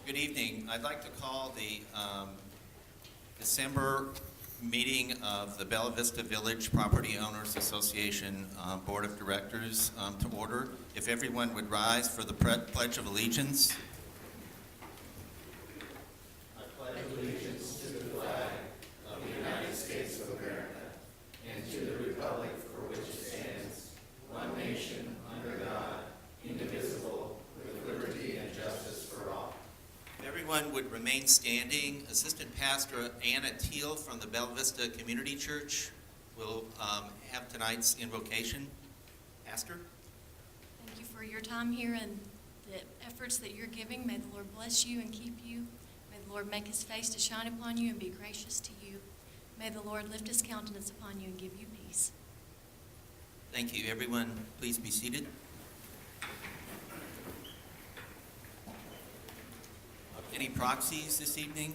Good evening. I'd like to call the December meeting of the Bella Vista Village Property Owners Association Board of Directors to order. If everyone would rise for the Pledge of Allegiance. I pledge allegiance to the flag of the United States of America and to the republic for which it stands, one nation, under God, indivisible, with liberty and justice for all. If everyone would remain standing, Assistant Pastor Anna Teal from the Bella Vista Community Church will have tonight's invocation. Pastor? Thank you for your time here and the efforts that you're giving. May the Lord bless you and keep you. May the Lord make his face to shine upon you and be gracious to you. May the Lord lift his countenance upon you and give you peace. Thank you. Everyone, please be seated. Any proxies this evening?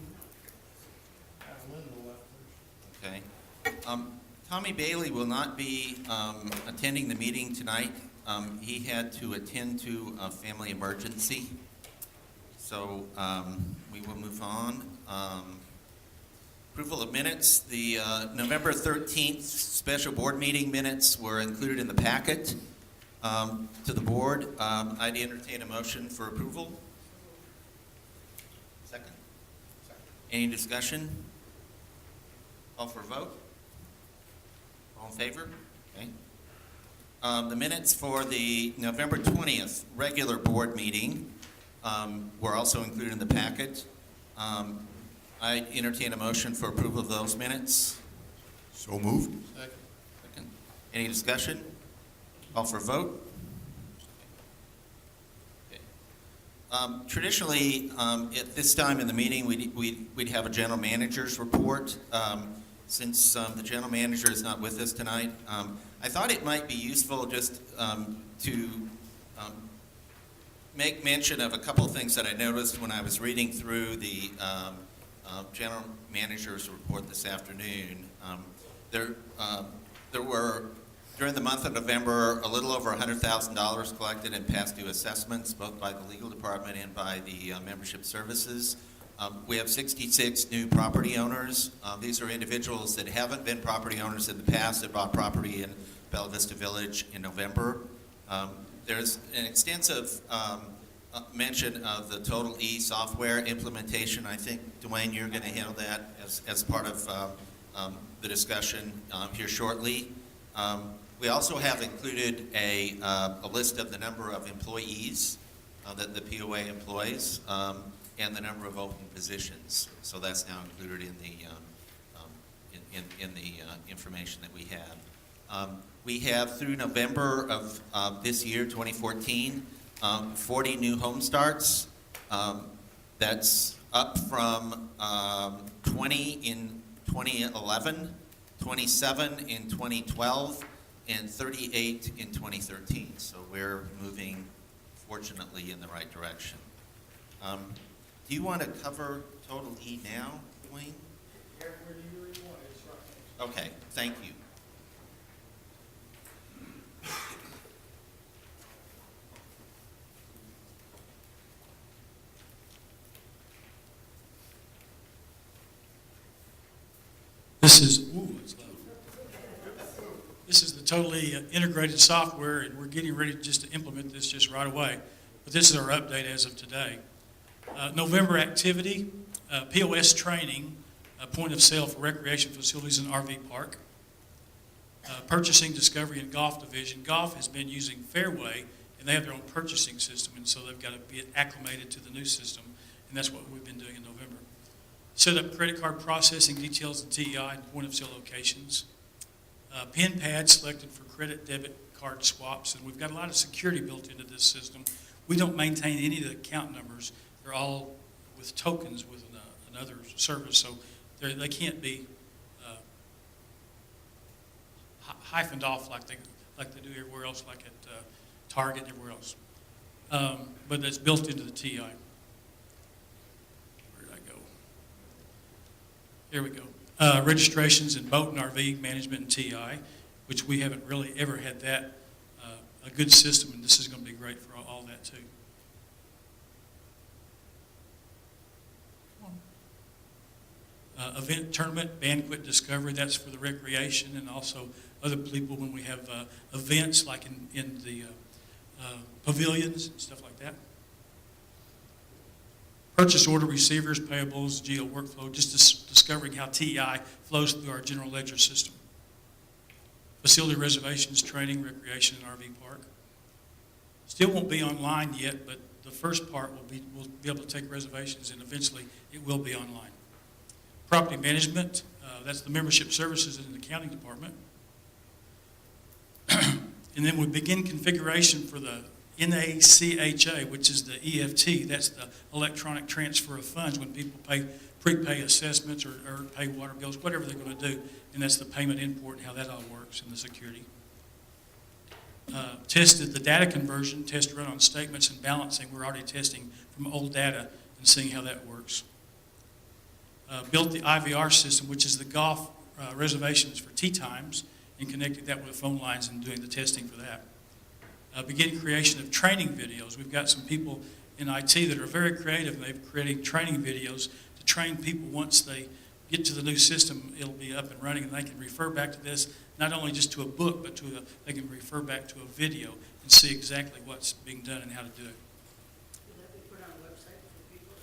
Okay. Tommy Bailey will not be attending the meeting tonight. He had to attend to a family emergency. So we will move on. Approval of minutes. The November 13th special board meeting minutes were included in the packet to the board. I'd entertain a motion for approval. Second? Any discussion? Call for a vote? All in favor? Okay. The minutes for the November 20th regular board meeting were also included in the packet. I entertain a motion for approval of those minutes. So moved. Second. Any discussion? Call for a vote? Traditionally, at this time in the meeting, we'd have a general manager's report. Since the general manager is not with us tonight, I thought it might be useful just to make mention of a couple of things that I noticed when I was reading through the general manager's report this afternoon. There were, during the month of November, a little over $100,000 collected in past due assessments, both by the legal department and by the membership services. We have 66 new property owners. These are individuals that haven't been property owners in the past that bought property in Bella Vista Village in November. There's an extensive mention of the Total E software implementation. I think, Dwayne, you're going to handle that as part of the discussion here shortly. We also have included a list of the number of employees that the POA employs and the number of open positions. So that's now included in the information that we have. We have through November of this year, 2014, 40 new home starts. That's up from 20 in 2011, 27 in 2012, and 38 in 2013. So we're moving, fortunately, in the right direction. Do you want to cover Total E now, Dwayne? Okay, thank you. This is the totally integrated software, and we're getting ready just to implement this just right away. But this is our update as of today. November activity, POS training, point of sale for recreation facilities and RV park. Purchasing, discovery, and golf division. Golf has been using Fairway, and they have their own purchasing system, and so they've got to be acclimated to the new system, and that's what we've been doing in November. Set up credit card processing details at TEI and point of sale locations. PIN pad selected for credit debit card swaps, and we've got a lot of security built into this system. We don't maintain any of the account numbers. They're all with tokens with another service, so they can't be hyphened off like they do everywhere else, like at Target and everywhere else. But that's built into the TI. Where did I go? Here we go. Registrations in boat and RV management and TI, which we haven't really ever had that a good system, and this is going to be great for all that too. event tournament, banquet discovery, that's for the recreation, and also other people when we have events like in the pavilions and stuff like that. Purchase order receivers, payables, geo workflow, just discovering how TEI flows through our general ledger system. Facility reservations, training, recreation, and RV park. Still won't be online yet, but the first part we'll be able to take reservations, and eventually it will be online. Property management, that's the membership services in the accounting department. And then we begin configuration for the NACHA, which is the EFT. That's the electronic transfer of funds when people prepay assessments or pay water bills, whatever they're going to do. And that's the payment import and how that all works in the security. Tested the data conversion, test run on statements and balancing. We're already testing from old data and seeing how that works. Built the IVR system, which is the golf reservations for tee times, and connected that with the phone lines and doing the testing for that. Begin creation of training videos. We've got some people in IT that are very creative, and they're creating training videos to train people. Once they get to the new system, it'll be up and running, and they can refer back to this, not only just to a book, but they can refer back to a video and see exactly what's being done and how to do it. Will that be put on a website for people?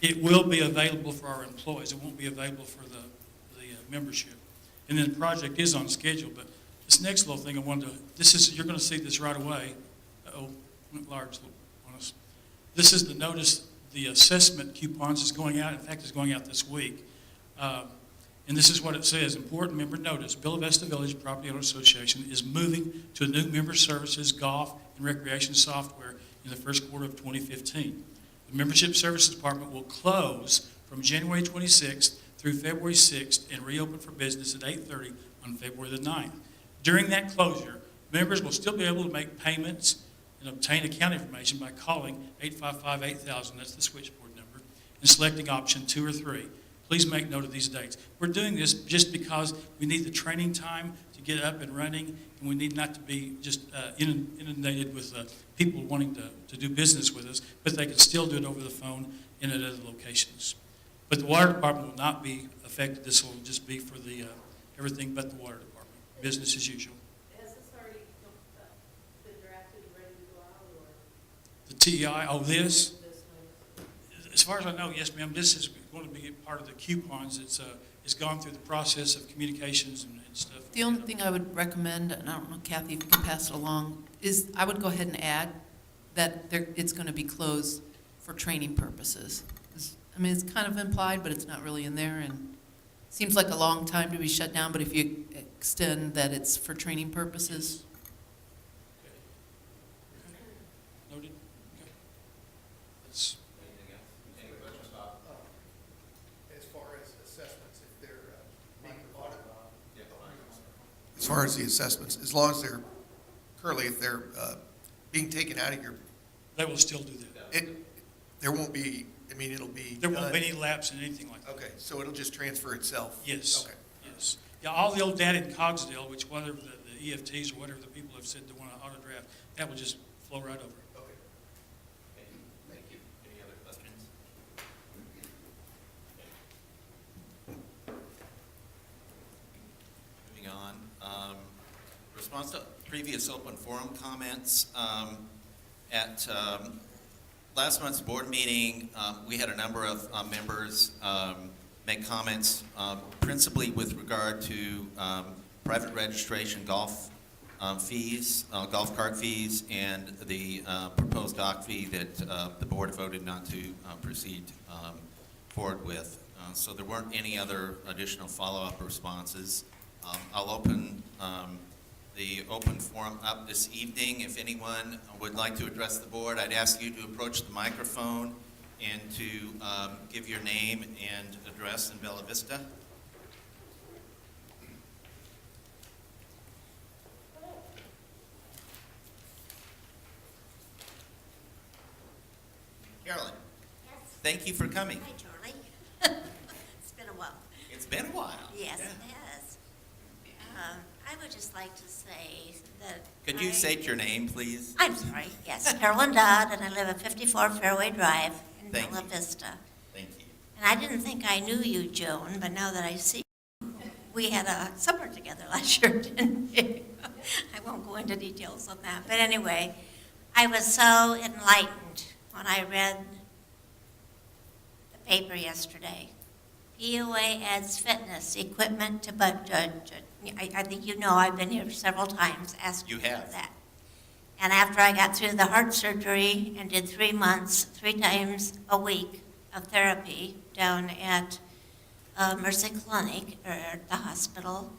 It will be available for our employees. It won't be available for the membership. And then the project is on schedule, but this next little thing I wanted to, you're going to see this right away. Went large on us. This is the notice, the assessment coupons is going out. In fact, it's going out this week. And this is what it says. Important member notice. Bella Vista Village Property Owner Association is moving to a new member services, golf, and recreation software in the first quarter of 2015. The Membership Services Department will close from January 26th through February 6th and reopen for business at 8:30 on February the 9th. During that closure, members will still be able to make payments and obtain account information by calling 855-8000, that's the switchboard number, and selecting option 2 or 3. Please make note of these dates. We're doing this just because we need the training time to get up and running, and we need not to be just inundated with people wanting to do business with us, but they can still do it over the phone and at other locations. But the water department will not be affected. This will just be for the everything but the water department. Business as usual. Has this already been drafted and ready to go out, or? The TEI, this? This one? As far as I know, yes, ma'am, this is going to be part of the coupons. It's gone through the process of communications and stuff. The only thing I would recommend, and I don't know, Kathy, if you can pass it along, is I would go ahead and add that it's going to be closed for training purposes. I mean, it's kind of implied, but it's not really in there, and it seems like a long time to be shut down, but if you extend that it's for training purposes. Noted? Okay. That's, As far as assessments, if they're being audited, as far as the assessments, as long as they're currently, if they're being taken out of your, they will still do that. there won't be. I mean, it'll be. There won't be any lapse in anything like that. Okay, so it'll just transfer itself. Yes. Okay. Yes. Yeah, all the old data in Cogsdale, which whatever the EFTs or whatever the people have said they want to auto draft, that will just flow right over. Okay. Okay, thank you. Any other questions? Moving on. Response to previous open forum comments. At last month's board meeting, we had a number of members make comments, principally with regard to private registration golf fees, golf cart fees, and the proposed dock fee that the board voted not to proceed forward with. So there weren't any other additional follow-up responses. I'll open the open forum up this evening. If anyone would like to address the board, I'd ask you to approach the microphone and to give your name and address in Bella Vista. Carolyn, Yes. thank you for coming. Hi, Charlie. It's been a while. It's been a while. Yes, Yeah. it has. I would just like to say that. Could you state your name, please? I'm sorry, yes, Carolyn Dodd, and I live at 54 Fairway Drive in Thank Bella you. Vista. Thank you. And I didn't think I knew you, Joan, but now that I see you, we had a supper together last year, didn't we? I won't go into details on that. But anyway, I was so enlightened when I read the paper yesterday. POA adds fitness equipment to budget. I think you know I've been here several times asking You have. for that. And after I got through the heart surgery and did 3 months, 3 times a week of therapy down at Mercy Clinic, or at the hospital,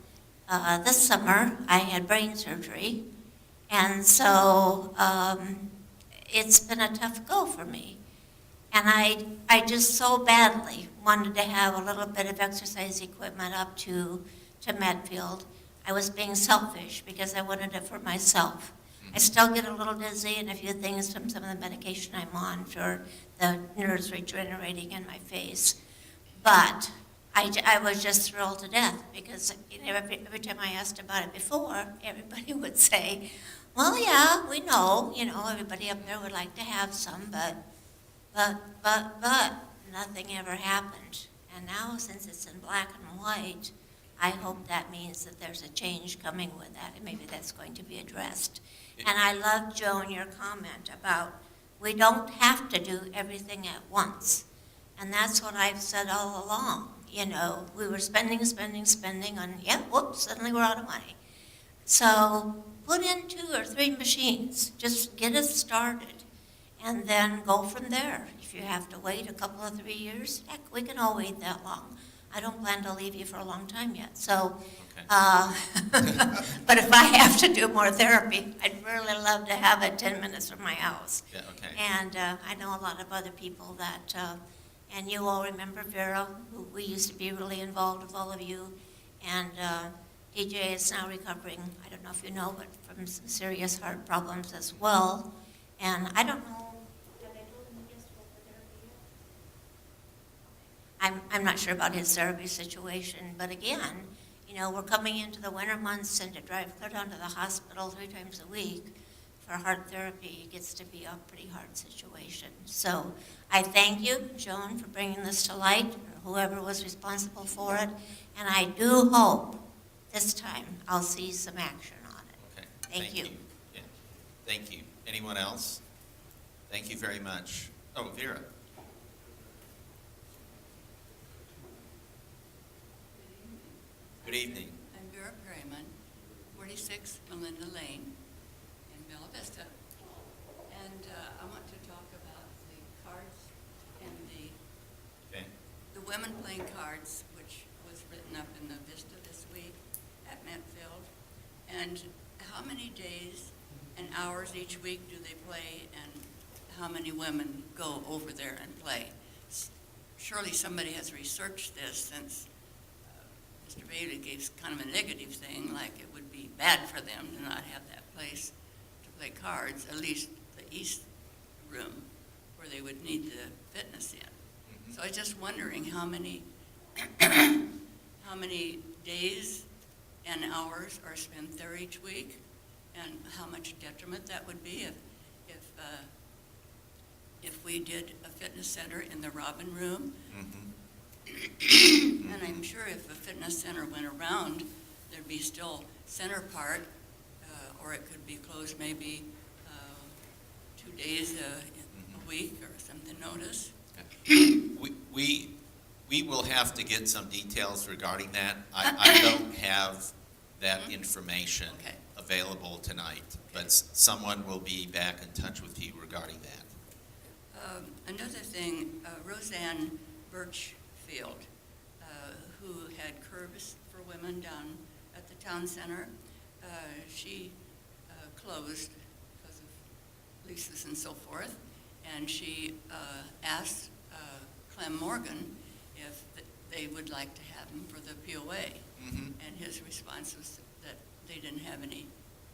this summer I had brain surgery. And so it's been a tough go for me. And I just so badly wanted to have a little bit of exercise equipment up to Medfield. I was being selfish because I wanted it for myself. I still get a little dizzy and a few things from some of the medication I'm on for the nerves regenerating in my face. But I was just thrilled to death because every time I asked about it before, everybody would say, well, yeah, we know, everybody up there would like to have some, but nothing ever happened. And now, since it's in black and white, I hope that means that there's a change coming with that, and maybe that's going to be addressed. And I love, Joan, your comment about we don't have to do everything at once. And that's what I've said all along. We were spending on, whoops, suddenly we're out of money. So put in 2 or 3 machines, just get us started, and then go from there. If you have to wait a couple of 3 years, heck, we can all wait that long. I don't plan to leave you for a long time yet. So, Okay. but if I have to do more therapy, I'd really love to have it 10 minutes from my house. Yeah, okay. And I know a lot of other people that, and you all remember Vera, who we used to be really involved with all of you. And DJ is now recovering, I don't know if you know, but from some serious heart problems as well. And I don't know, have I told him he gets to go for therapy yet? I'm not sure about his therapy situation, but again, we're coming into the winter months, and to drive clear down to the hospital 3 times a week for heart therapy gets to be a pretty hard situation. So I thank you, Joan, for bringing this to light, or whoever was responsible for it, and I do hope this time I'll see some action on it. Okay. Thank you. Yeah. Thank you. Anyone else? Thank you very much. Oh, Vera. Good evening. I'm Vera Perryman, 46 Melinda Lane in Bella Vista. And I want to talk about the cards and Okay. the women playing cards, which was written up in the Vista this week at Medfield. And how many days and hours each week do they play, and how many women go over there and play? Surely somebody has researched this, since Mr. Bailey gave kind of a negative thing, like it would be bad for them to not have that place to play cards, at least the east room, where they would need the fitness in. So I was just wondering how many how many days and hours are spent there each week, and how much detriment that would be if we did a fitness center in the Robin Room. Mm-hmm. And I'm sure if a fitness center went around, there'd be still center part, or it could be closed maybe 2 days a week or something, notice. We will have to get some details regarding that. I don't have that information Okay. available tonight, but someone will be back in touch with you regarding that. Another thing, Roseanne Birchfield, who had curves for women down at the town center, she closed because of leases and so forth, and she asked Clem Morgan if they would like to have him for the POA. Mm-hmm. And his response was that they didn't have any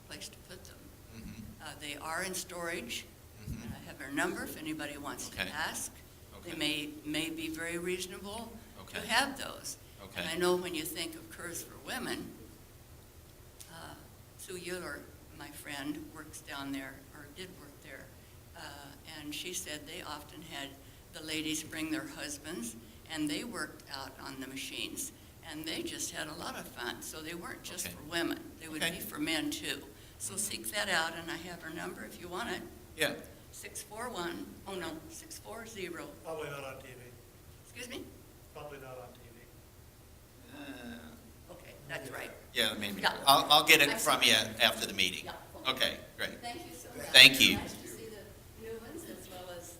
place to put them. Mm-hmm. They are in storage. Mhm. And I have their number if anybody wants Okay. to ask. Okay. They may be very reasonable to Okay. have those. Okay. And I know when you think of curves for women, Sue Euler, my friend, works down there, or did work there, and she said they often had the ladies bring their husbands, and they worked out on the machines, and they just had a lot of fun. So they weren't just Okay. for women, they would Okay. be for men too. So seek that out, and I have her number if you want it, Yeah. 640. Probably not on TV. Excuse me? Probably not on TV. Okay, that's right. Yeah, maybe. Yeah. I'll get it from you after the meeting. Yeah. Okay, great. Thank you so much. Thank you. Nice to see the new ones as well as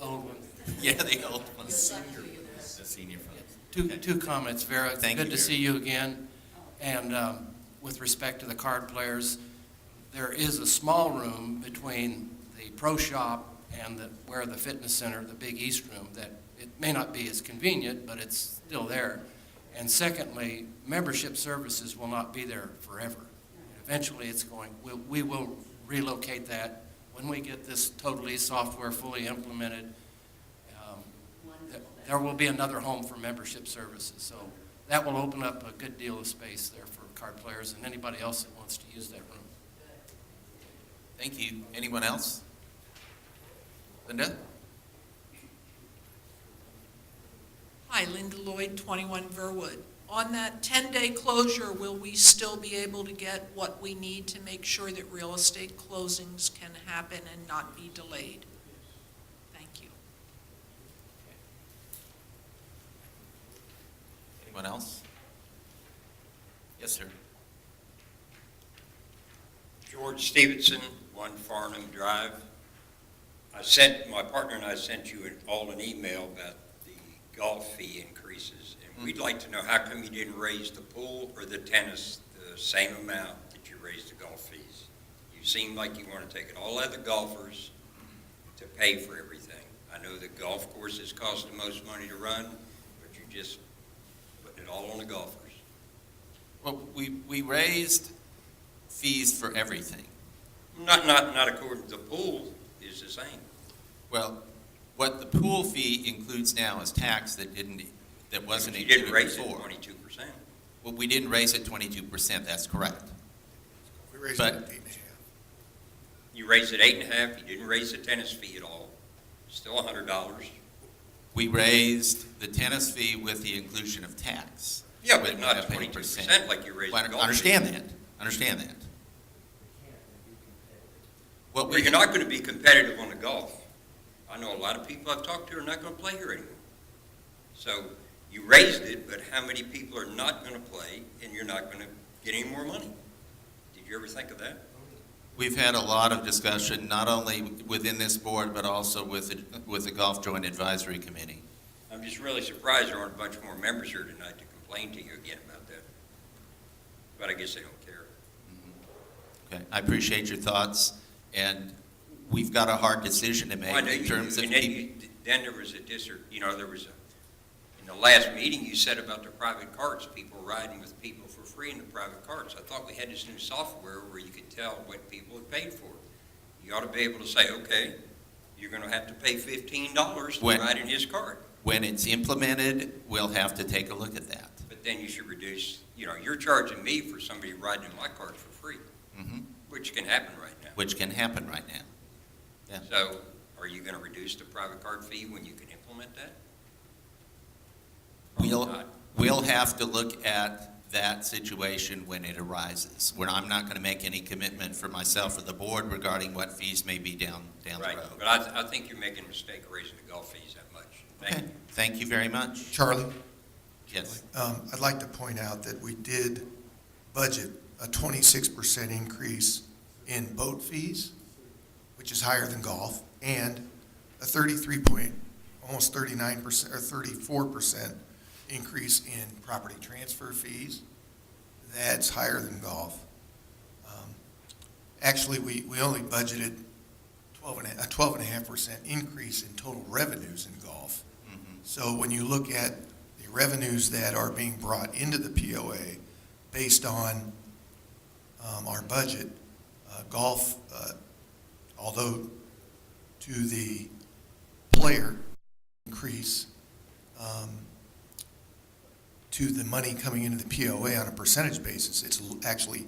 Old one. Yeah, the old good ones, luck to you. the senior folks. Two comments, Vera. It's Thank you, good to Vera. see you again. And with respect to the card players, there is a small room between the pro shop and where the fitness center, the Big East room, that it may not be as convenient, but it's still there. And secondly, membership services will not be there forever. Eventually, we will relocate that when we get this totally software fully implemented. There will be another home for membership services, so that will open up a good deal of space there for card players and anybody else that wants to use that room. Thank you. Anyone else? Linda? Hi, Linda Lloyd, 21 Verwood. On that 10-day closure, will we still be able to get what we need to make sure that real estate closings can happen and not be delayed? Thank you. Anyone else? Yes, sir. George Stevenson, 1 Farnham Drive. My partner and I sent you all an email about the golf fee increases, and we'd like to know how come you didn't raise the pool or the tennis the same amount that you raised the golf fees? You seem like you want to take it all out of the golfers to pay for everything. I know the golf courses cost the most money to run, but you just putting it all on the golfers. Well, we raised fees for everything. Not according to the pool is the same. Well, what the pool fee includes now is tax that wasn't You included didn't raise it before. 22%. Well, we didn't raise it 22%, that's correct. We raised But- it to 8.5. You raised it 8.5, you didn't raise the tennis fee at all, still $100. We raised the tennis fee with the inclusion of tax. Yeah, with but not that 22% like you raised Well, the I golf understand that, understand that. What Well, we, you're not going to be competitive on the golf. I know a lot of people I've talked to are not going to play here anymore. So you raised it, but how many people are not going to play and you're not going to get any more money? Did you ever think of that? we've had a lot of discussion, not only within this board, but also with the Golf Joint Advisory Committee. I'm just really surprised there aren't a bunch more members here tonight to complain to you again about that. But I guess they don't care. Okay, I appreciate your thoughts, and we've got a hard decision to make Well, I know in you terms do. of. And then there was a in the last meeting you said about the private carts, people riding with people for free in the private carts. I thought we had this new software where you could tell what people had paid for. You ought to be able to say, okay, you're going to have to pay $15 to When- ride in his cart. When it's implemented, we'll have to take a look at that. But then you should reduce, you're charging me for somebody riding in my cart for free, Mhm. which can happen right now. Which can happen right now. Yeah. So are you going to reduce the private cart fee when you can implement that? Probably not. We'll have to look at that situation when it arises. I'm not going to make any commitment for myself or the board regarding what fees may be down the Right, road. but I think you're making a mistake raising the golf fees that much. Thank Okay, you. thank you very much. Charlie, Yes. I'd like to point out that we did budget a 26% increase in boat fees, which is higher than golf, and a almost 39% or 34% increase in property transfer fees. That's higher than golf. Actually, we only budgeted a 12.5% increase in total revenues in golf. Mhm. So when you look at the revenues that are being brought into the POA based on our budget, golf, although to the player increase, to the money coming into the POA on a percentage basis, it's actually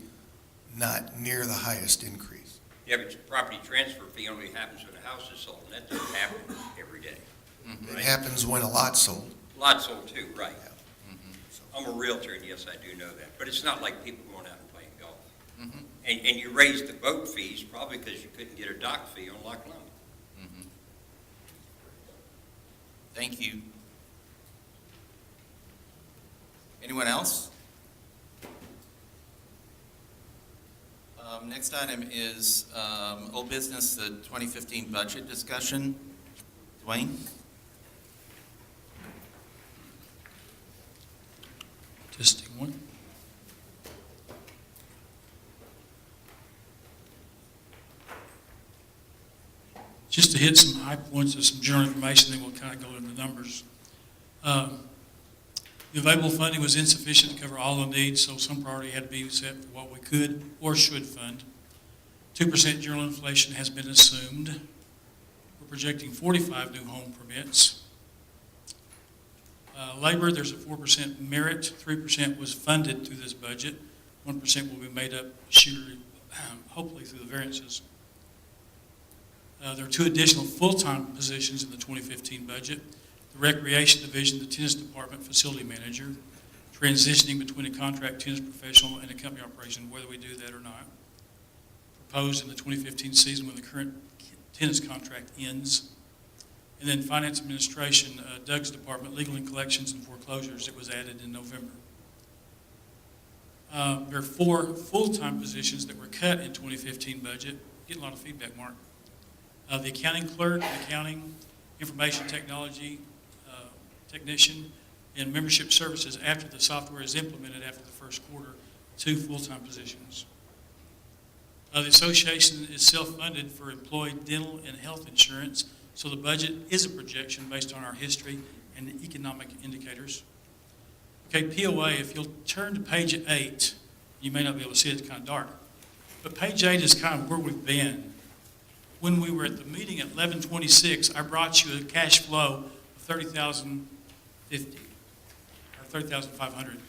not near the highest increase. Yeah, but your property transfer fee only happens when a house is sold, and that doesn't happen every day. It happens when a lot's sold. Lots sold too, right. So, I'm a realtor, and yes, I do know that. But it's not like people going out and playing golf. Mhm. And you raised the boat fees probably because you couldn't get a dock fee on Loch Lomond. Mhm. Thank you. Anyone else? Next item is old business, the 2015 budget discussion. Dwayne? Testing one. Just to hit some high points of some general information, then we'll kind of go into the numbers. The available funding was insufficient to cover all the needs, so some priority had to be set for what we could or should fund. 2% general inflation has been assumed. We're projecting 45 new home permits. Labor, there's a 4% merit, 3% was funded through this budget. 1% will be made up, hopefully through the variances. There are 2 additional full-time positions in the 2015 budget. The Recreation Division, the Tennis Department Facility Manager, transitioning between a contract tennis professional and a company operation, whether we do that or not. Proposed in the 2015 season when the current tennis contract ends. And then Finance Administration, Doug's Department, Legal and Collections and Foreclosures, it was added in November. There are 4 full-time positions that were cut in 2015 budget. Getting a lot of feedback, Mark. The accounting clerk, accounting, information technology technician, and membership services after the software is implemented after the first quarter, 2 full-time positions. The association is self-funded for employee dental and health insurance, so the budget is a projection based on our history and economic indicators. Okay, POA, if you'll turn to page 8, you may not be able to see it, it's kind of dark, but page 8 is kind of where we've been. When we were at the meeting at 11:26, I brought you a cash flow of $30,050 or $30,500.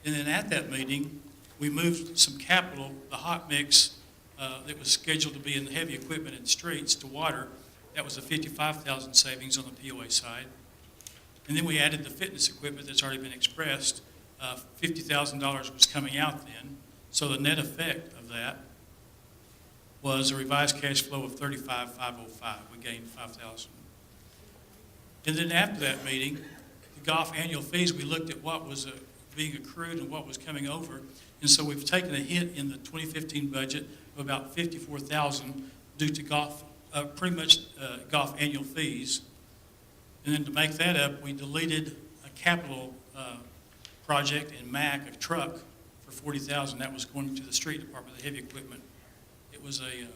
And then at that meeting, we moved some capital, the hot mix that was scheduled to be in the heavy equipment and streets to water. That was a $55,000 savings on the POA side. And then we added the fitness equipment that's already been expressed. $50,000 was coming out then. So the net effect of that was a revised cash flow of $35,505. We gained $5,000. And then after that meeting, the golf annual fees, we looked at what was being accrued and what was coming over. And so we've taken a hit in the 2015 budget of about $54,000 due to golf, pretty much golf annual fees. And then to make that up, we deleted a capital project in MAC, a truck, for $40,000. That was going to the street department, the heavy equipment. It was a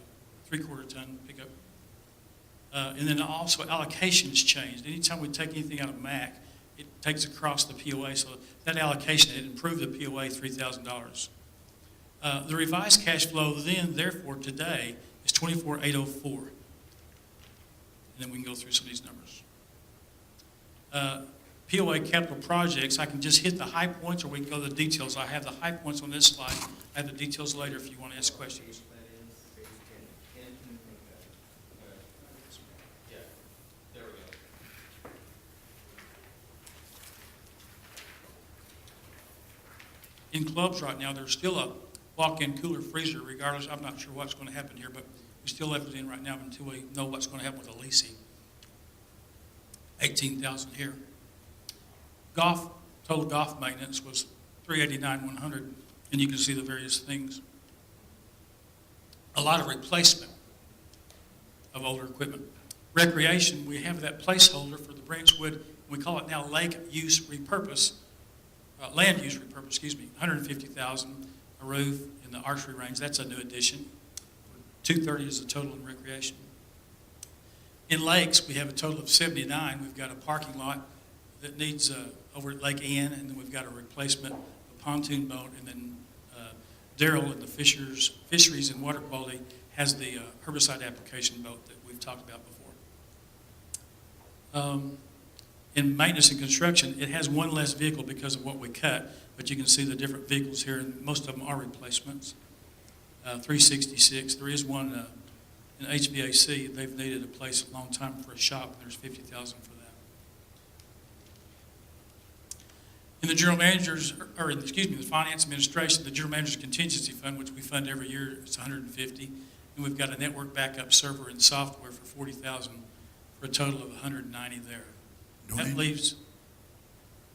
3/4 ton pickup. And then also allocations changed. Anytime we take anything out of MAC, it takes across the POA. So that allocation had improved the POA $3,000. The revised cash flow then, therefore, today is $24,804. And then we can go through some of these numbers. POA capital projects, I can just hit the high points or we can go to the details. I have the high points on this slide. I have the details later if you want to ask questions. In clubs right now, there's still a walk-in cooler freezer regardless. I'm not sure what's going to happen here, but we still left it in right now until we know what's going to happen with the leasing. 18,000 here. Golf, total golf maintenance was $389,100, and you can see the various things. A lot of replacement of older equipment. Recreation, we have that placeholder for the Branchwood, we call it now lake use repurpose, land use repurpose, $150,000, a roof in the archery range, that's a new addition. $230,000 is the total in recreation. In lakes, we have a total of 79. We've got a parking lot that needs over at Lake Ann, and then we've got a replacement, a pontoon boat, and then Darrell in the Fisheries and Water Quality has the herbicide application boat that we've talked about before. In maintenance and construction, it has one less vehicle because of what we cut, but you can see the different vehicles here, and most of them are replacements. 366. There is one in HVAC. They've needed a place a long time for a shop, and there's $50,000 for that. In the general manager's, the finance administration, the general manager's contingency fund, which we fund every year, it's $150,000, and we've got a network backup server and software for $40,000, for a total of $190,000 there. That Dwayne? leaves.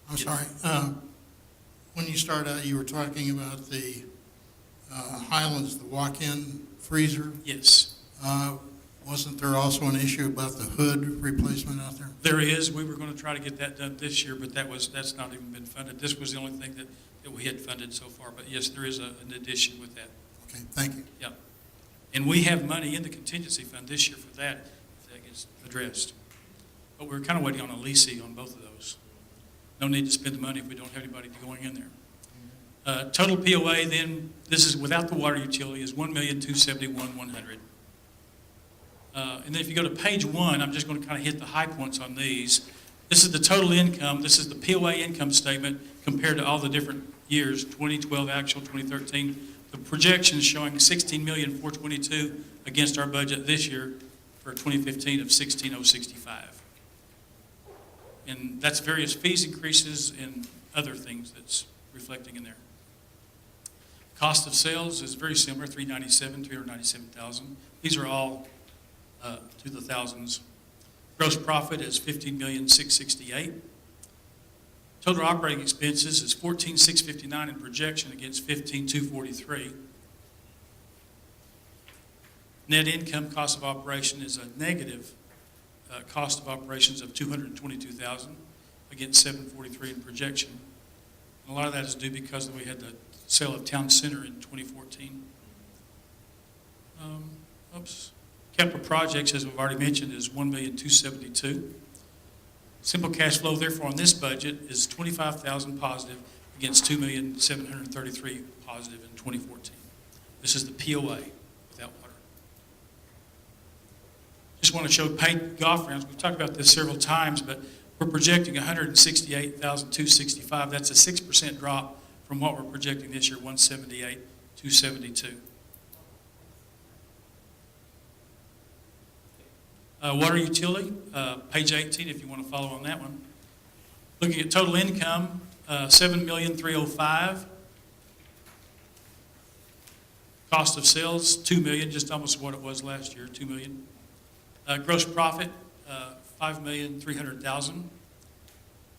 I'm Yes. sorry. When you started out, you were talking about the Highlands, the walk-in freezer. Yes. Wasn't there also an issue about the hood replacement out there? There is. We were going to try to get that done this year, but that's not even been funded. This was the only thing that we had funded so far. But yes, there is an addition with that. Okay, thank you. Yeah. And we have money in the contingency fund this year for that, if that gets addressed. But we're kind of waiting on a leasing on both of those. No need to spend the money if we don't have anybody going in there. Total POA then, this is without the water utility, is $1,271,100. And then if you go to page 1, I'm just going to kind of hit the high points on these. This is the total income. This is the POA income statement compared to all the different years, 2012 actual, 2013. The projections showing $16,422,000 against our budget this year for 2015 of $16,065. And that's various fees increases and other things that's reflecting in there. Cost of sales is very similar, $397,000. These are all to the thousands. Gross profit is $15,668,000. Total operating expenses is $14,659,000 in projection against $15,243,000. Net income cost of operation is a negative cost of operations of $222,000 against $743,000 in projection. And a lot of that is due because we had the sale of Town Center in 2014. Capital projects, as we've already mentioned, is $1,272,000. Simple cash flow, therefore, on this budget is $25,000 positive against $2,733,000 positive in 2014. This is the POA without water. Just want to show paid golf rounds. We've talked about this several times, but we're projecting $168,265. That's a 6% drop from what we're projecting this year, $178,272. Water utility, page 18, if you want to follow on that one. Looking at total income, $7,305,000. Cost of sales, $2 million, just almost what it was last year, $2 million. Gross profit, $5,300,000.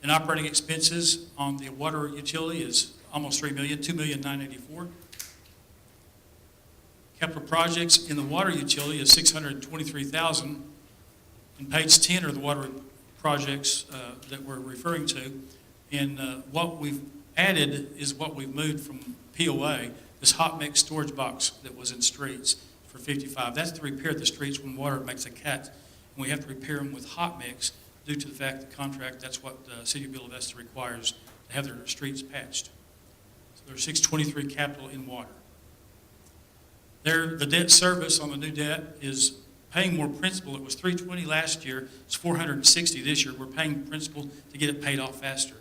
And operating expenses on the water utility is almost $3 million, $2,984,000. Capital projects in the water utility is $623,000. And page 10 are the water projects that we're referring to. And what we've added is what we've moved from POA, this hot mix storage box that was in streets for $55,000. That's to repair the streets when water makes a cut. And we have to repair them with hot mix due to the fact the contract, that's what the City of Buena Vista requires to have their streets patched. So there's $623 capital in water. The debt service on the new debt is paying more principal. It was $320 last year. It's $460 this year. We're paying principal to get it paid off faster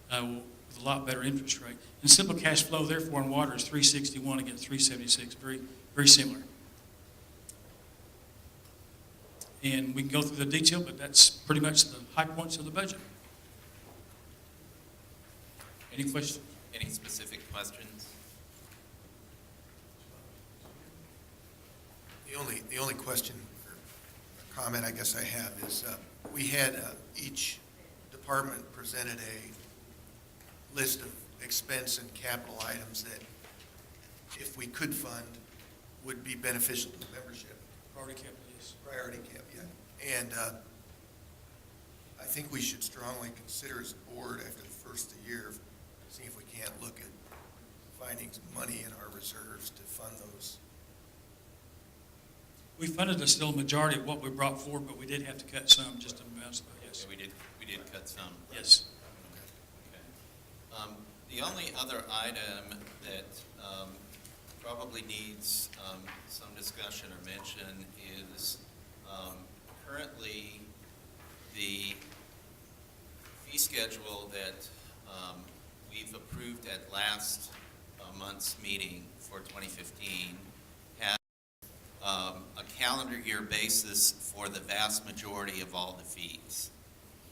with a lot better interest rate. And simple cash flow, therefore, in water is $361 against $376. Very, very similar. And we can go through the detail, but that's pretty much the high points of the budget. Any questions? Any specific questions? The only question or comment I guess I have is, we had each department presented a list of expense and capital items that, if we could fund, would be beneficial to the membership. Priority capital, yes. Priority cap, yeah. And I think we should strongly consider as a board after the first of the year, see if we can't look at finding some money in our reserves to fund those. We funded a still majority of what we brought forward, but we did have to cut some just to mess, yes. Yeah, we did cut some. Yes. Okay. The only other item that probably needs some discussion or mention is currently the fee schedule that we've approved at last month's meeting for 2015 has a calendar year basis for the vast majority of all the fees,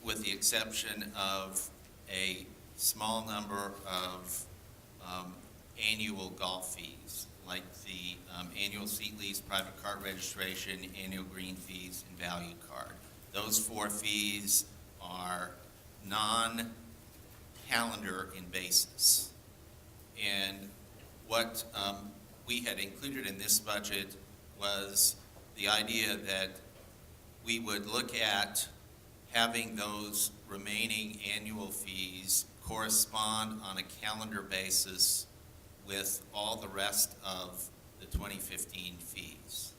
with the exception of a small number of annual golf fees, like the annual seat lease, private cart registration, annual green fees, and value card. Those 4 fees are non-calendar in basis. And what we had included in this budget was the idea that we would look at having those remaining annual fees correspond on a calendar basis with all the rest of the 2015 fees.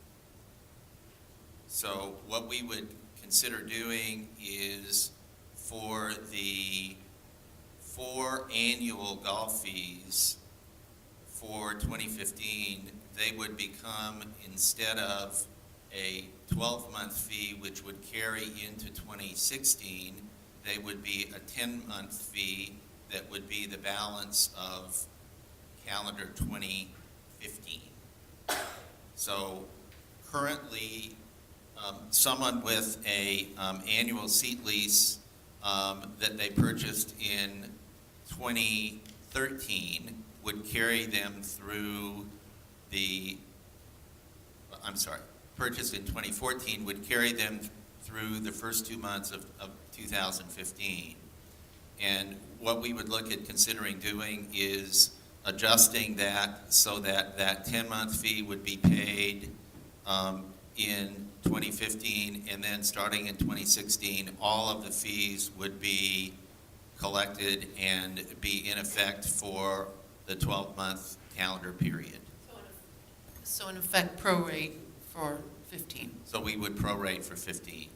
So what we would consider doing is for the 4 annual golf fees for 2015, they would become, instead of a 12-month fee which would carry into 2016, they would be a 10-month fee that would be the balance of calendar 2015. So currently, someone with a annual seat lease that they purchased in 2013 would carry them through purchased in 2014 would carry them through the first 2 months of 2015. And what we would look at considering doing is adjusting that so that that 10-month fee would be paid in 2015, and then starting in 2016, all of the fees would be collected and be in effect for the 12-month calendar period. So in effect, prorate for 15. So we would prorate for 15.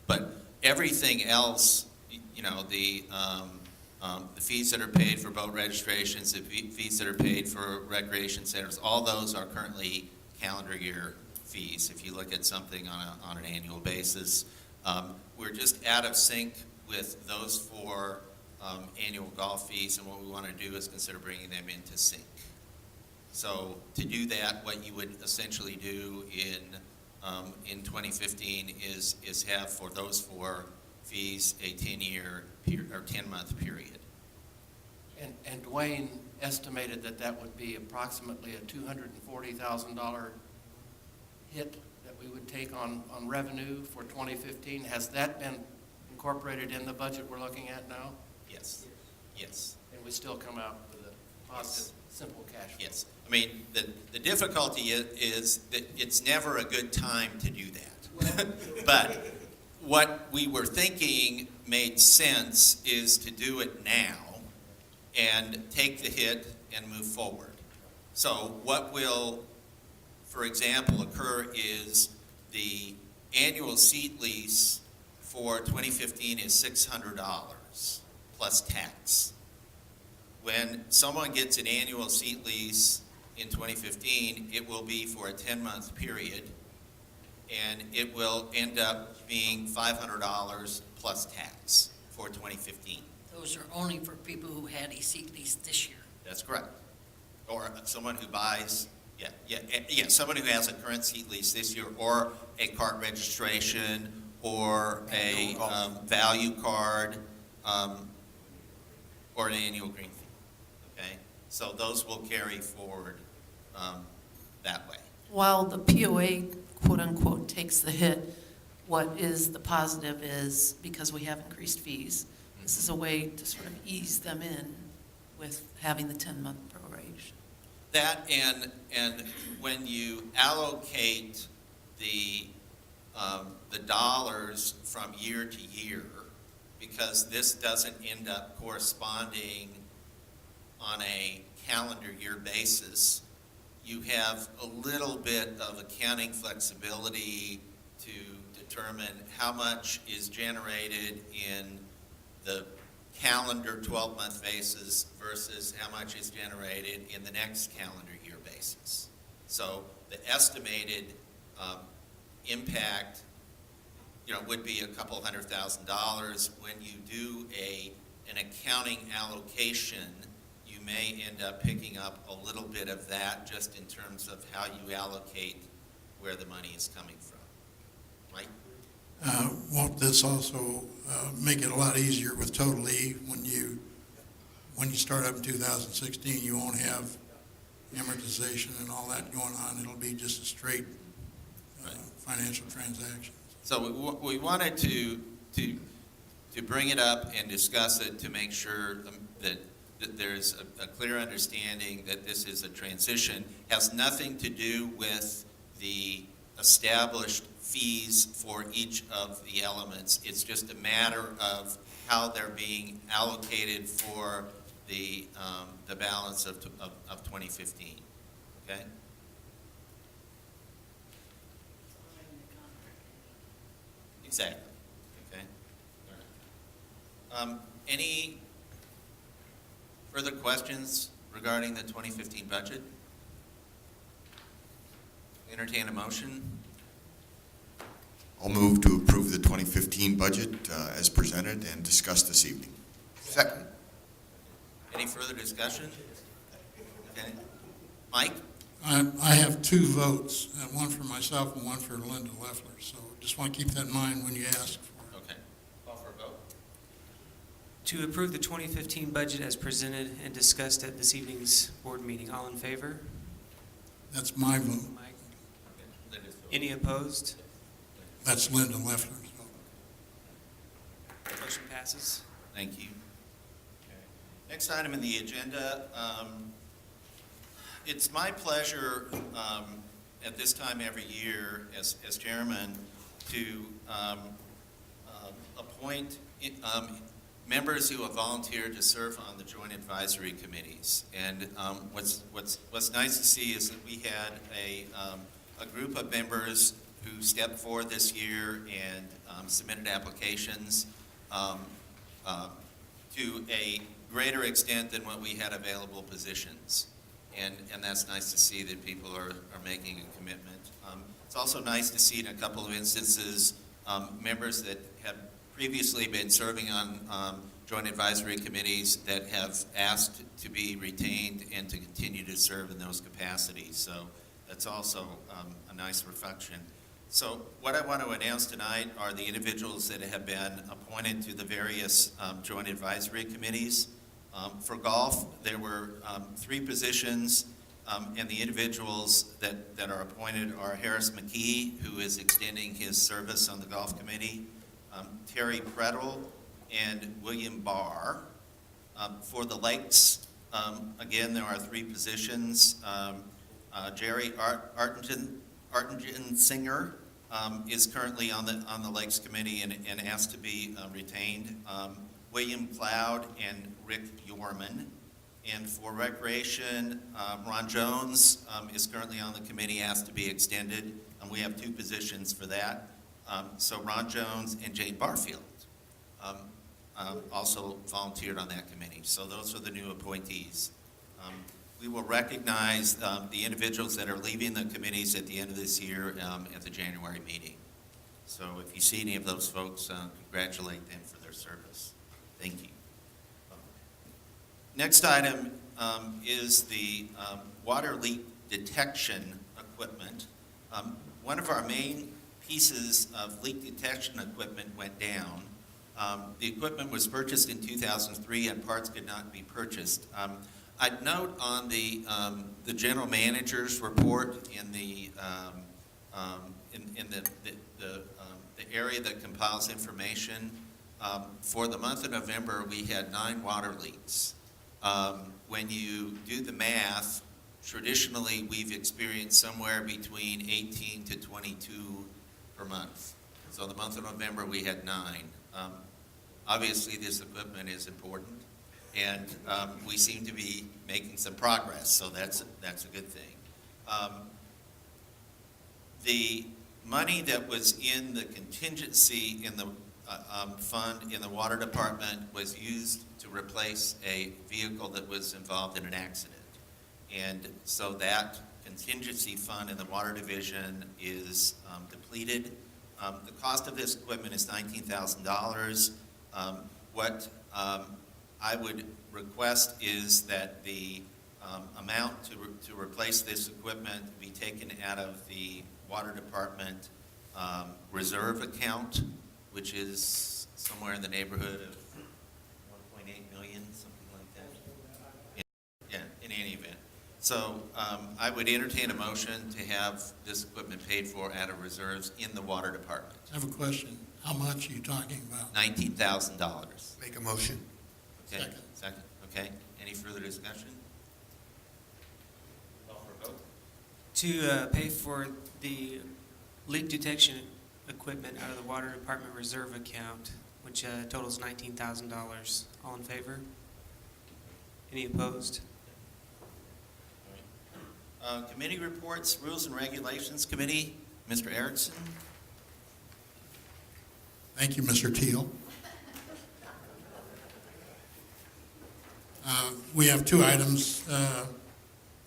But everything else, you know, the fees that are paid for boat registrations, the fees that are paid for recreation centers, all those are currently calendar year fees. If you look at something on an annual basis, we're just out of sync with those 4 annual golf fees, and what we want to do is consider bringing them into sync. So to do that, what you would essentially do in 2015 is have for those 4 fees a 10-year or 10-month period. And Dwayne estimated that would be approximately a $240,000 hit that we would take on revenue for 2015. Has that been incorporated in the budget we're looking at now? Yes. Yes. And we still come out with a positive, simple cash flow? Yes. I mean, the difficulty is that it's never a good time to do that. But what we were thinking made sense is to do it now and take the hit and move forward. So what will, for example, occur is the annual seat lease for 2015 is $600 plus tax. When someone gets an annual seat lease in 2015, it will be for a 10-month period, and it will end up being $500 plus tax for 2015. Those are only for people who had a seat lease this year. That's correct. Or someone who buys, someone who has a current seat lease this year, or a cart registration, or a value card, or an annual green fee. Okay? So those will carry forward that way. While the POA, quote unquote, takes the hit, what is the positive is, because we have increased fees, this is a way to sort of ease them in with having the 10-month proration. That and when you allocate the dollars from year to year, because this doesn't end up corresponding on a calendar year basis, you have a little bit of accounting flexibility to determine how much is generated in the calendar 12-month basis versus how much is generated in the next calendar year basis. So the estimated impact, would be a couple $100,000. When you do an accounting allocation, you may end up picking up a little bit of that just in terms of how you allocate where the money is coming from. Mike? Won't this also make it a lot easier with Total E when you start up in 2016? You won't have amortization and all that going on. It'll be just a straight financial transaction. So we wanted to bring it up and discuss it to make sure that there's a clear understanding that this is a transition. Has nothing to do with the established fees for each of the elements. It's just a matter of how they're being allocated for the balance of 2015. Okay? Exactly. Okay. All right. Any further questions regarding the 2015 budget? Entertain a motion. I'll move to approve the 2015 budget as presented and discussed this evening. Second. Any further discussion? Okay. Mike? I have two votes, one for myself and one for Linda Leffler, so just want to keep that in mind when you ask for it. Okay. Call for a vote. To approve the 2015 budget as presented and discussed at this evening's board meeting. All in favor? That's my vote. Mike? Okay. Linda's vote. Any opposed? That's Linda Leffler's vote. Motion passes. Thank you. Okay. Next item in the agenda, it's my pleasure at this time every year as chairman to appoint members who have volunteered to serve on the joint advisory committees. And what's nice to see is that we had a group of members who stepped forward this year and submitted applications to a greater extent than what we had available positions. And that's nice to see that people are making a commitment. It's also nice to see in a couple of instances members that have previously been serving on joint advisory committees that have asked to be retained and to continue to serve in those capacities. So that's also a nice reflection. So what I want to announce tonight are the individuals that have been appointed to the various joint advisory committees. For golf, there were 3 positions, and the individuals that are appointed are Harris McKee, who is extending his service on the golf committee, Terry Prettle, and William Barr. For the lakes, again, there are 3 positions. Jerry Artensinger is currently on the Lakes Committee and asked to be retained. William Cloud and Rick Yorman. And for Recreation, Ron Jones is currently on the committee, asked to be extended. We have 2 positions for that. So Ron Jones and Jane Barfield also volunteered on that committee. So those are the new appointees. We will recognize the individuals that are leaving the committees at the end of this year at the January meeting. So if you see any of those folks, congratulate them for their service. Thank you. Next item is the water leak detection equipment. One of our main pieces of leak detection equipment went down. The equipment was purchased in 2003 and parts could not be purchased. I'd note on the general manager's report in the area that compiles information, for the month of November, we had 9 water leaks. When you do the math, traditionally we've experienced somewhere between 18 to 22 per month. So the month of November, we had 9. Obviously, this equipment is important, and we seem to be making some progress, so that's a good thing. The money that was in the contingency in the fund in the water department was used to replace a vehicle that was involved in an accident. And so that contingency fund in the water division is depleted. The cost of this equipment is $19,000. What I would request is that the amount to replace this equipment be taken out of the water department reserve account, which is somewhere in the neighborhood of 1.8 million, something like that. Yeah, in any event. So I would entertain a motion to have this equipment paid for out of reserves in the water department. I have a question. How much are you talking about? $19,000. Make a motion. Okay, Second. second, okay. Any further discussion? Call for a vote. To pay for the leak detection equipment out of the water department reserve account, which totals $19,000. All in favor? Any opposed? Committee reports, Rules and Regulations Committee, Mr. Erickson. Thank you, Mr. Teal. We have two items.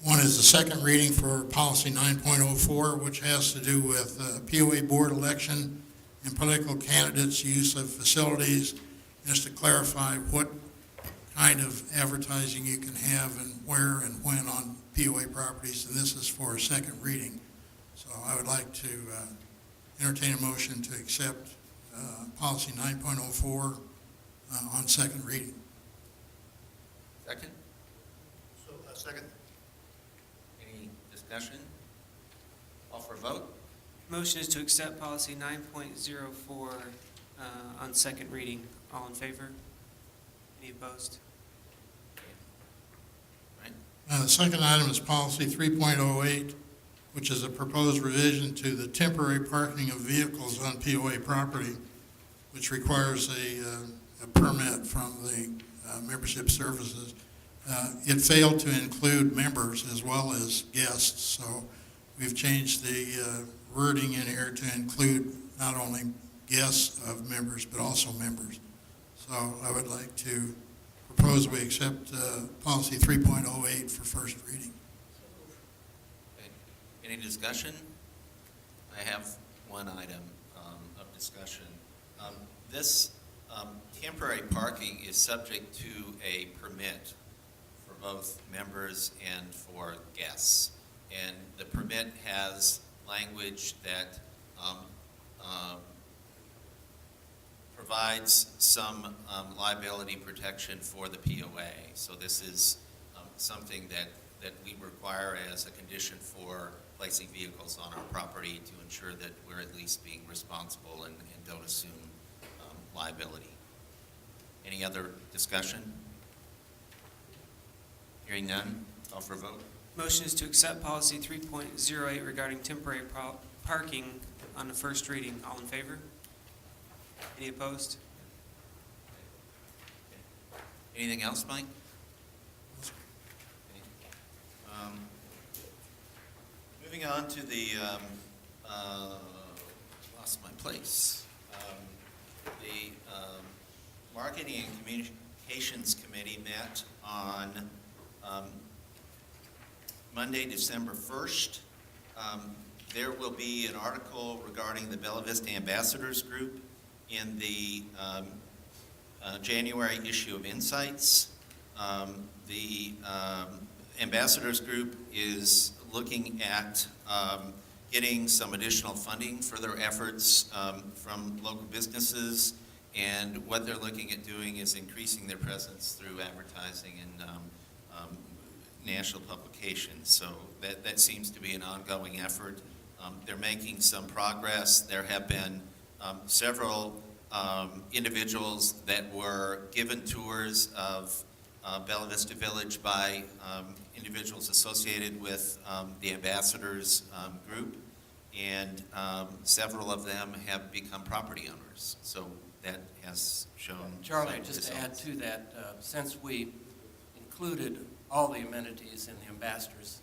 One is the second reading for policy 9.04, which has to do with POA board election and political candidates' use of facilities, just to clarify what kind of advertising you can have and where and when on POA properties, and this is for a second reading. So I would like to entertain a motion to accept policy 9.04 on second reading. Second. So, second. Any discussion? Call for a vote. Motion is to accept policy 9.04 on second reading. All in favor? Any opposed? The second item is policy 3.08, which is a proposed revision to the temporary parking of vehicles on POA property, which requires a permit from the membership services. It failed to include members as well as guests, so we've changed the wording in here to include not only guests of members, but also members. So I would like to propose we accept policy 3.08 for first reading. Okay. Any discussion? I have one item of discussion. This temporary parking is subject to a permit for both members and for guests. And the permit has language that provides some liability protection for the POA. So this is something that we require as a condition for placing vehicles on our property to ensure that we're at least being responsible and don't assume liability. Any other discussion? Hearing none, call for a vote. Motion is to accept policy 3.08 regarding temporary parking on the first reading. All in favor? Any opposed? Anything else, Mike? Moving on to the, lost my place. The Marketing and Communications Committee met on Monday, December 1st. There will be an article regarding the Bella Vista Ambassadors Group in the January issue of Insights. The Ambassadors Group is looking at getting some additional funding for their efforts from local businesses, and what they're looking at doing is increasing their presence through advertising and national publications. So that seems to be an ongoing effort. They're making some progress. There have been several individuals that were given tours of Bella Vista Village by individuals associated with the Ambassadors Group, and several of them have become property owners. So that has shown Charlie, some just to add results. to that, since we included all the amenities in the ambassadors,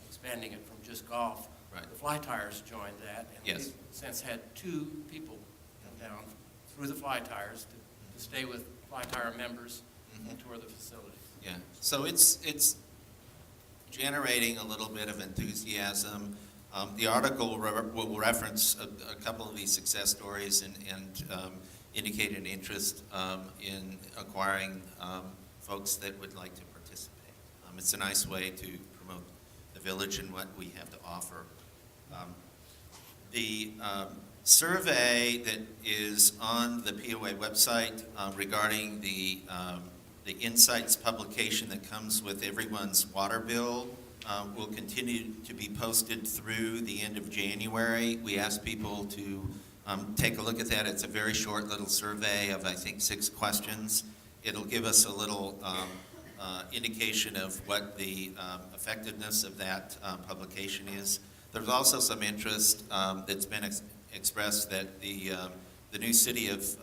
expanding it from just golf, Right. the Fly Tires joined that. And Yes. we've since had 2 people come down through the Fly Tires to stay with Fly Tire members and tour the facilities. Yeah, so it's generating a little bit of enthusiasm. The article will reference a couple of these success stories and indicate an interest in acquiring folks that would like to participate. It's a nice way to promote the village and what we have to offer. The survey that is on the POA website regarding the Insights publication that comes with everyone's water bill will continue to be posted through the end of January. We ask people to take a look at that. It's a very short little survey of, I think, 6 questions. It'll give us a little indication of what the effectiveness of that publication is. There's also some interest that's been expressed that the new city of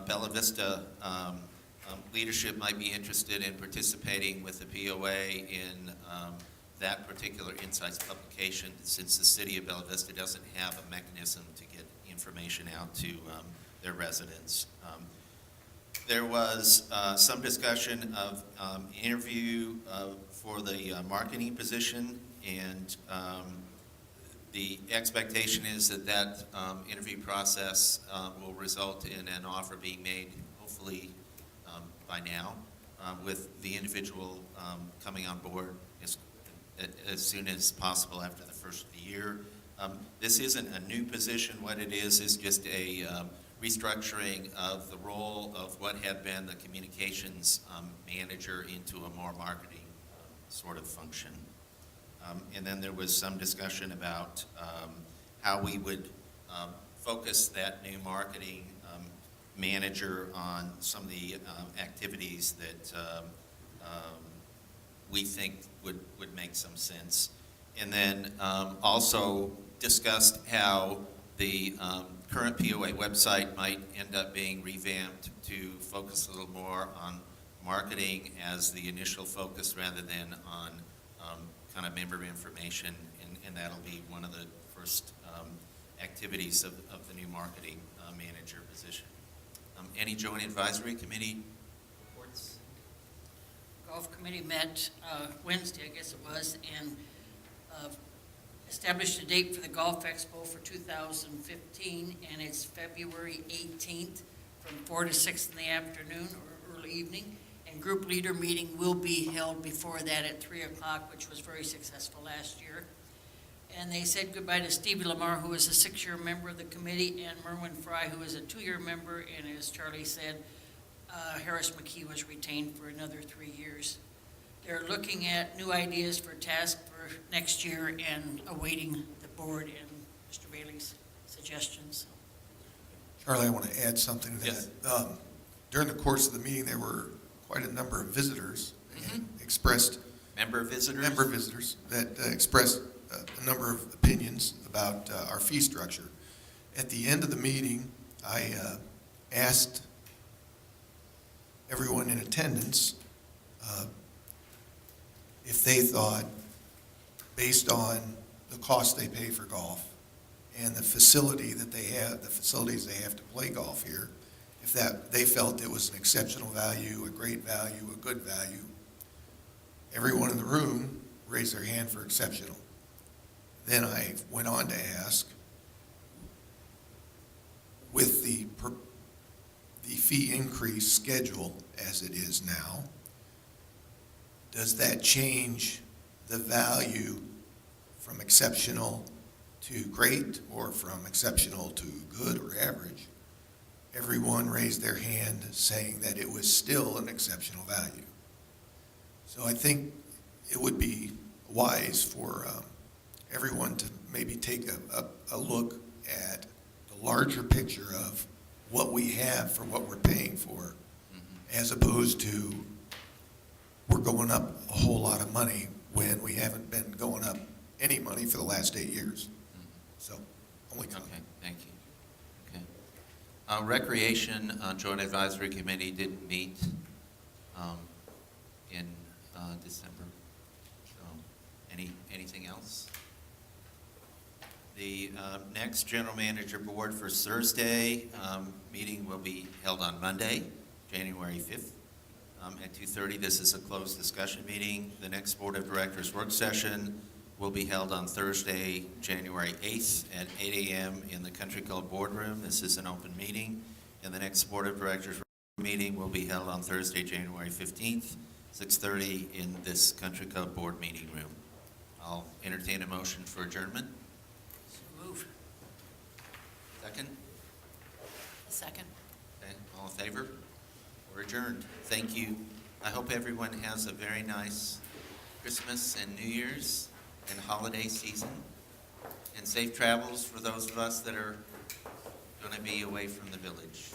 Bella Vista leadership might be interested in participating with the POA in that particular Insights publication, since the city of Bella Vista doesn't have a mechanism to get information out to their residents. There was some discussion of interview for the marketing position, and the expectation is that that interview process will result in an offer being made, hopefully by now, with the individual coming on board as soon as possible after the first of the year. This isn't a new position. What it is just a restructuring of the role of what had been the communications manager into a more marketing sort of function. And then there was some discussion about how we would focus that new marketing manager on some of the activities that we think would make some sense. And then also discussed how the current POA website might end up being revamped to focus a little more on marketing as the initial focus rather than on kind of member information, and that'll be one of the first activities of the new marketing manager position. Any joint advisory committee reports? Golf committee met Wednesday, I guess it was, and established a date for the Golf Expo for 2015, and it's February 18th from 4 to 6 in the afternoon or early evening. And group leader meeting will be held before that at 3 o'clock, which was very successful last year. And they said goodbye to Stevie Lamar, who is a 6-year member of the committee, and Merwin Fry, who is a 2-year member, and as Charlie said, Harris McKee was retained for another 3 years. They're looking at new ideas for tasks for next year and awaiting the board and Mr. Bailey's suggestions. Charlie, I want to add something to Yes. that. During the course of the meeting, there were quite a number of visitors and expressed Member visitors? member visitors that expressed a number of opinions about our fee structure. At the end of the meeting, I asked everyone in attendance if they thought, based on the cost they pay for golf and the facility that they have, the facilities they have to play golf here, if that they felt it was an exceptional value, a great value, a good value. Everyone in the room raised their hand for exceptional. Then I went on to ask, with the fee increase schedule as it is now, does that change the value from exceptional to great or from exceptional to good or average? Everyone raised their hand saying that it was still an exceptional value. So I think it would be wise for everyone to maybe take a look at the larger picture of what we have for what we're paying for, as opposed to we're going up a whole lot of money when we haven't been going up any money for the last 8 years. So, only comment. Okay, thank you. Okay. Recreation Joint Advisory Committee didn't meet in December. So, anything else? The next General Manager Board for Thursday meeting will be held on Monday, January 5th at 2:30. This is a closed discussion meeting. The next Board of Directors work session will be held on Thursday, January 8th at 8 a.m. in the Country Club Boardroom. This is an open meeting. And the next Board of Directors meeting will be held on Thursday, January 15th, 6:30 in this Country Club Board meeting room. I'll entertain a motion for adjournment. So move. Second? A second. Okay, all in favor? We're adjourned. Thank you. I hope everyone has a very nice Christmas and New Year's and holiday season. And safe travels for those of us that are going to be away from the village.